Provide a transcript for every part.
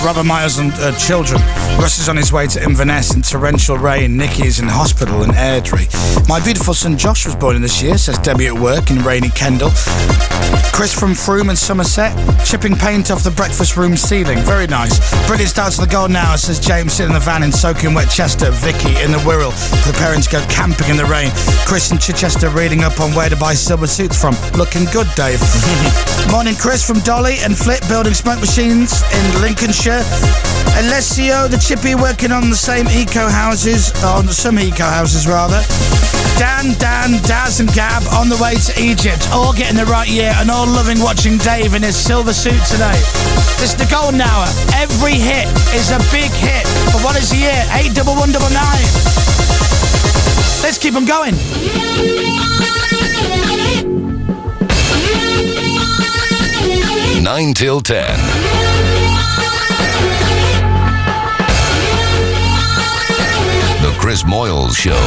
Robert Miles and children. Russ is on his way to Inverness in torrential rain. Nikki is in hospital in Airdrie. My beautiful son Josh was born in this year, says Debbie at work in rainy Kendal. Chris from Froome in Somerset, chipping paint off the breakfast room ceiling. Very nice. Brilliant start to the golden hour, says James sitting in the van in soaking wet Chester. Vicky in the Wirral, preparing to go camping in the rain. Chris in Chichester reading up on where to buy silver suits from. Looking good, Dave. Morning, Chris from Dolly and Flip, building smoke machines in Lincolnshire. Alessio, the chippy, working on the same eco houses, on some eco houses rather. Dan, Daz and Gab on the way to Egypt, all getting the right year and all loving watching Dave in his silver suit today. This is the golden hour. Every hit is a big hit. But what is the year? 81199. Let's keep them going. 9 till 10. The Chris Moyles Show.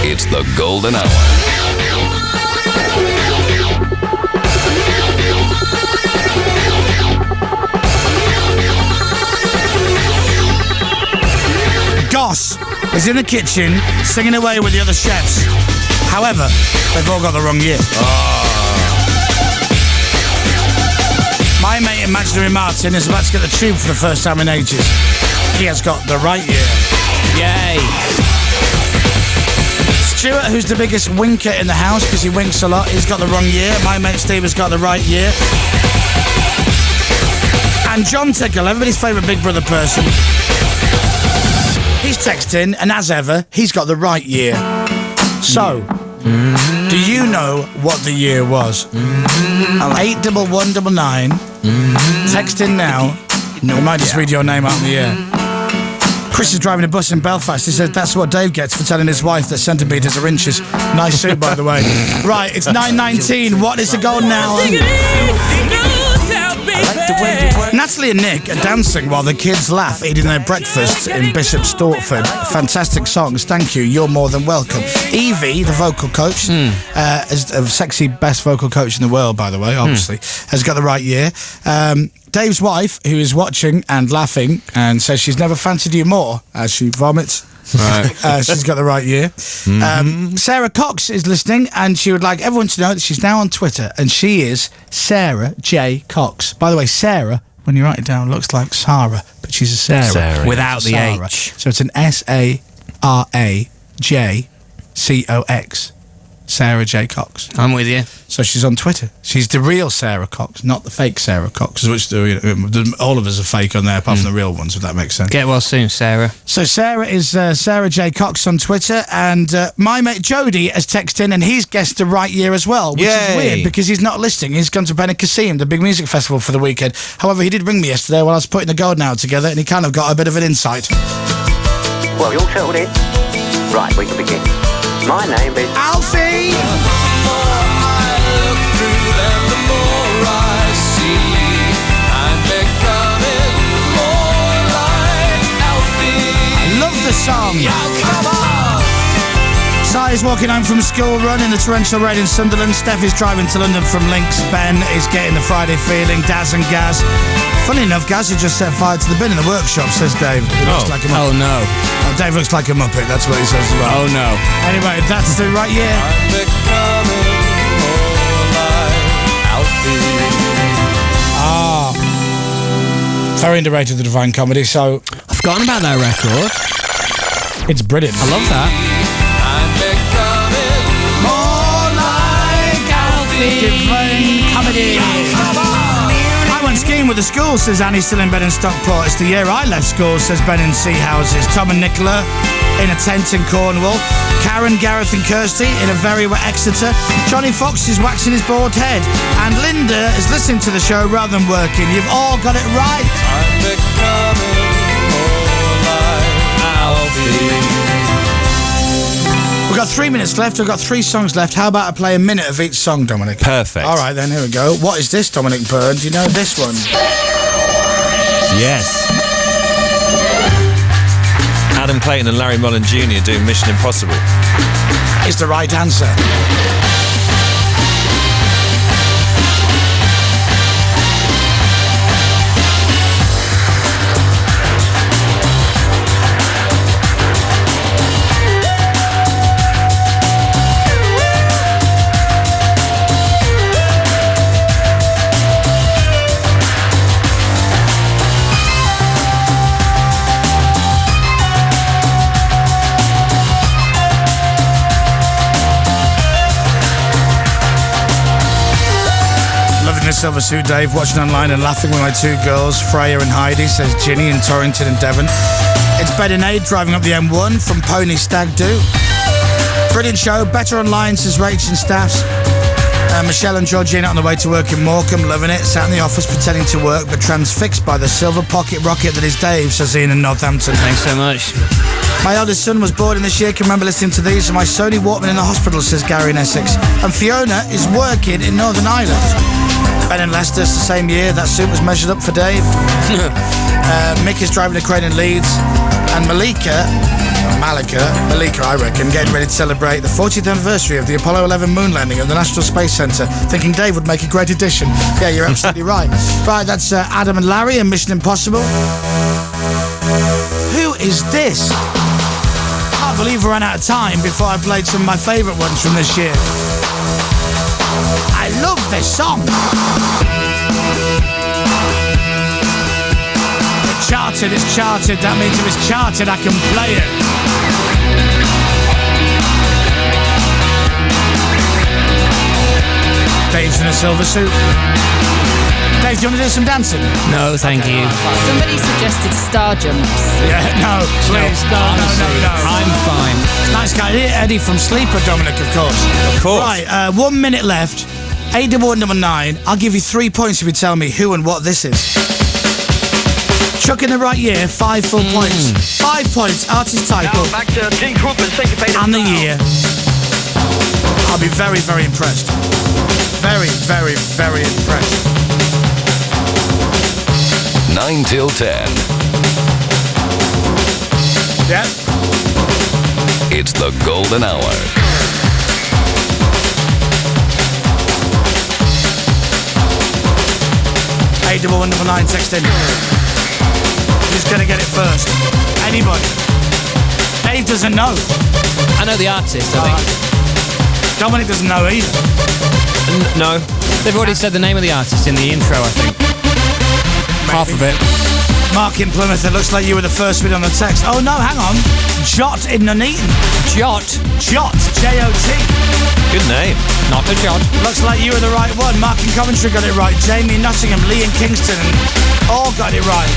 It's the golden hour. Goss is in the kitchen singing away with the other chefs. However, they've all got the wrong year. My mate Imaginary Martin is about to get the tube for the first time in ages. He has got the right year. Yay. Stuart, who's the biggest winker in the house because he winks a lot, he's got the wrong year. My mate Steve has got the right year. And John Tickle, everybody's favourite Big Brother person, he's texting, and as ever, he's got the right year. So, do you know what the year was? 81199. Text in now. We might just read your name out in the air. Chris is driving a bus in Belfast. He said that's what Dave gets for telling his wife that centimetres are inches. Nice suit, by the way. Right, it's 9:19. What is the golden hour? Natalie and Nick are dancing while the kids laugh, eating their breakfast in Bishop Stortford. Fantastic songs, thank you, you're more than welcome. Evie, the vocal coach, is a sexy best vocal coach in the world, by the way, obviously, has got the right year. Dave's wife, who is watching and laughing and says she's never fancied you more, as she vomits. Right. She's got the right year. Sarah Cox is listening, and she would like everyone to know that she's now on Twitter, and she is Sarah J. Cox. By the way, Sarah, when you write it down, looks like Sarah, but she's a Sarah. Without the Sarah. H. So it's an SARAJCOX. Sarah J. Cox. I'm with you. So she's on Twitter. She's the real Sarah Cox, not the fake Sarah Cox, which all of us are fake on there, apart from the real ones, if that makes sense. Get well soon, Sarah. So Sarah is Sarah J. Cox on Twitter, and my mate Jody has texted in, and he's guessed the right year as well, which is weird because he's not listening. He's gone to Benicassim, the big music festival, for the weekend. However, he did ring me yesterday while I was putting the golden hour together, and he kind of got a bit of an insight. Well, you all settled in? Right, we can begin. My name is Alfie! The more I look through them, the more I see. I'm becoming more like Alfie. I love the song. Yeah, come on. Si is walking home from school run in the torrential rain in Sunderland. Steph is driving to London from Links. Ben is getting the Friday feeling. Daz and Gaz. Funny enough, Gaz has just set fire to the bin in the workshop, says Dave. Oh, no. Oh, Dave looks like a Muppet, that's what he says as well. Oh, no. Anyway, that's the right year. I'm becoming more like Alfie. Very underrated, the Divine Comedy, so... I've forgotten about that record. It's brilliant. I love that. I'm becoming more like Alfie. Divine Comedy. I went skiing with the school, says Annie, still in bed in Stockport. It's the year I left school, says Ben in Sea Houses. Tom and Nicola in a tent in Cornwall. Karen, Gareth and Kirsty in a very wet Exeter. Johnny Fox is waxing his bald head. And Linda is listening to the show rather than working. You've all got it right. I'm becoming more like Alfie. We've got 3 minutes left. We've got 3 songs left. How about I play a minute of each song, Dominic? Perfect. All right, then, here we go. What is this, Dominic Byrne? Do you know this one? Yes. Adam Clayton and Larry Mullen Jr. doing Mission Impossible. It's the right answer. a silver suit, Dave, watching online and laughing with my two girls, Freya and Heidi, says Ginny in Torrington and Devon. It's Ben and Aid driving up the M1 from Pony Stag Do. Brilliant show, better online, says Rach and Staffs. Michelle and Georgina on the way to work in Morecambe, loving it. Sat in the office pretending to work, but transfixed by the silver pocket rocket that is Dave, says Ian in Northampton. Thanks so much. My eldest son was born in this year, can remember listening to these, and my Sony Walkman in the hospital, says Gary in Essex. And Fiona is working in Northern Ireland. Ben in Leicester, it's the same year, that suit was measured up for Dave. Mick is driving a crane in Leeds. And Malika, I reckon, getting ready to celebrate the 40th anniversary of the Apollo 11 moon landing at the National Space Centre, thinking Dave would make a great addition. Yeah, you're absolutely right. Right, that's Adam and Larry and Mission Impossible. Who is this? I can't believe we ran out of time before I played some of my favourite ones from this year. I love this song. Charted, it's charted. That means if it's charted, I can play it. Dave's in a silver suit. Dave, do you want to do some dancing? No, thank you. Somebody suggested star jumps. Yeah, no, please, no. I'm fine. Nice guy. Eddie from Sleeper, Dominic, of course. Of course. Right, 1 minute left. 81199. I'll give you 3 points if you tell me who and what this is. Chuck in the right year, 5 full points. 5 points, artist title, Back to Gene Crumpet, Syncopated and the Style. year. I'll be very, very impressed. Very, very, very impressed. 9 till 10. Yeah. It's the golden hour. Hey, 1199, text in. Who's going to get it first? Anybody? Dave doesn't know. I know the artist, I think. Dominic doesn't know either. No. They've already said the name of the artist in the intro, I think. Half of it. Mark in Plymouth, it looks like you were the first bit on the text. Oh no, hang on. Jot in Nuneaton. Jot. Jot, J-O-T. Good name. Not a Jot. Looks like you were the right one. Mark in Coventry got it right. Jamie in Nottingham, Lee in Kingston, all got it right.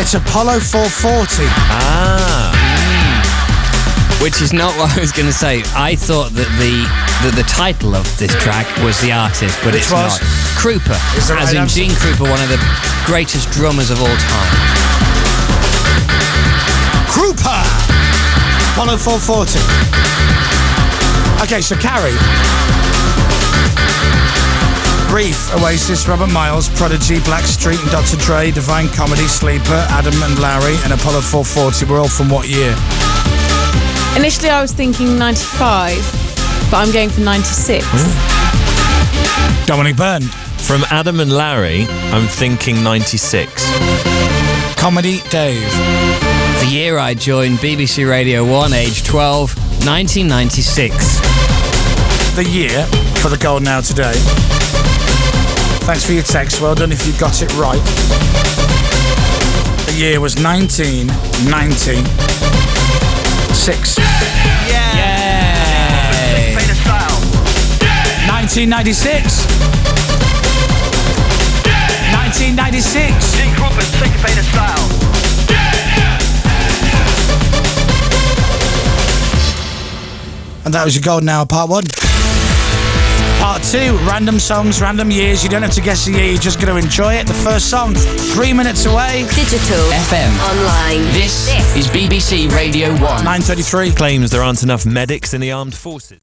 It's Apollo 440. Which is not what I was going to say. I thought that the title of this track was the artist, but Which it's was? not. Krupa, Is that as right in answer? Gene Krupa, one of the greatest drummers of all time. Krupa! Apollo 440. Okay, so Carrie. Brief, Oasis, Robert Miles, Prodigy, Blackstreet and Dr. Dre, Divine Comedy, Sleeper, Adam and Larry, and Apollo 440 were all from what year? Initially, I was thinking 95, but I'm going for 96. Dominic Byrne. From Adam and Larry, I'm thinking 96. Comedy, Dave. The year I joined BBC Radio 1, age 12, 1996. The year for the Golden Hour today. Thanks for your text. Well done if you got it right. The year was 1996. Yay! 1996. 1996. Gene Crumpet, Syncopated Style. And that was your Golden Hour Part 1. Part 2, random songs, random years. You don't have to guess the year, you're just going to enjoy it. The first song, 3 minutes away. Digital. FM. Online. This is BBC Radio 1. 9:33. Claims there aren't enough medics in the armed forces.